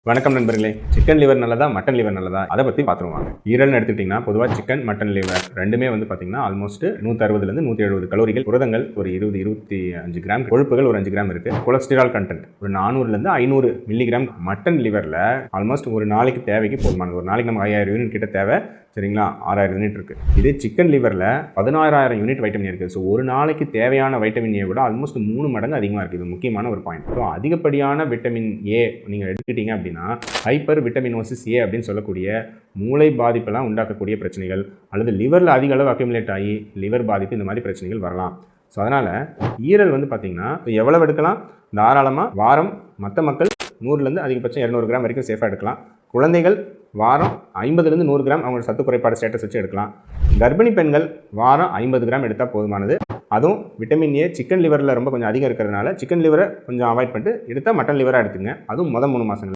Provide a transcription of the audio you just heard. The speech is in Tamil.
வணக்கம் நண்பர்களே. சிக்கன் லிவர் நல்லதா, மட்டன் லிவர் நல்லதா, அதை பற்றி பார்த்துருவாங்க. ஈரல்னு எடுத்துக்கிட்டிங்கன்னா பொதுவாக சிக்கன், மட்டன் லிவர் ரெண்டுமே வந்து பார்த்தீங்கன்னா ஆல்மோஸ்ட் 160லேருந்து 170 கலோரிகள், புரதங்கள் ஒரு 20-25 கிராம், கொழுப்புகள் ஒரு 5 கிராம் இருக்குது, கொலஸ்ட்ரால் கண்டென்ட் ஒரு 400லேருந்து 500 மில்லிகிராம். மட்டன் லிவரில் ஆல்மோஸ்ட் ஒரு நாளைக்கு தேவைக்கு போதுமானது. ஒரு நாளைக்கு நம்ம 5000 யூனிட் கிட்ட தேவை, சரிங்களா? 6000 யூனிட் இருக்குது. இதே சிக்கன் லிவரில் 16000 யூனிட் வைட்டமின் இருக்குது. ஸோ ஒரு நாளைக்கு தேவையான வைட்டமின் ஏ விட ஆல்மோஸ்ட் 3 மடங்கு அதிகமாக இருக்குது. இது முக்கியமான ஒரு பாயிண்ட். ஸோ அதிகப்படியான விட்டமின் ஏ நீங்கள் எடுத்துக்கிட்டீங்க அப்படின்னா ஹைப்பர் விட்டமினோசிஸ் ஏ அப்படின்னு சொல்லக்கூடிய மூளை பாதிப்பெல்லாம் உண்டாக்கக்கூடிய பிரச்சனைகள், அல்லது லிவரில் அதிக அளவு அக்யூமுலேட் ஆகி லிவர் பாதிப்பு, இந்த மாதிரி பிரச்சனைகள் வரலாம். ஸோ அதனால் ஈரல் வந்து பார்த்திங்கன்னா எவ்வளவு எடுக்கலாம்? தாராளமாக வாரம் மற்ற மக்கள் 100லேருந்து அதிகபட்சம் 200 கிராம் வரைக்கும் சேஃபாக எடுக்கலாம். குழந்தைகள் வாரம் 50லேருந்து 100 கிராம் அவங்களோட சத்து குறைபாடு ஸ்டேட்டஸ் வச்சு எடுக்கலாம். கர்ப்பிணி பெண்கள் வாரம் 50 கிராம் எடுத்தால் போதுமானது. அதுவும் விட்டமின் ஏ சிக்கன் லிவரில் ரொம்ப கொஞ்சம் அதிகம் இருக்கிறதுனால சிக்கன் லிவரை கொஞ்சம் அவாய்ட் பண்ணிட்டு எடுத்தால் மட்டன் லிவராக எடுத்துங்க. அதுவும் 3 மாதங்கள்.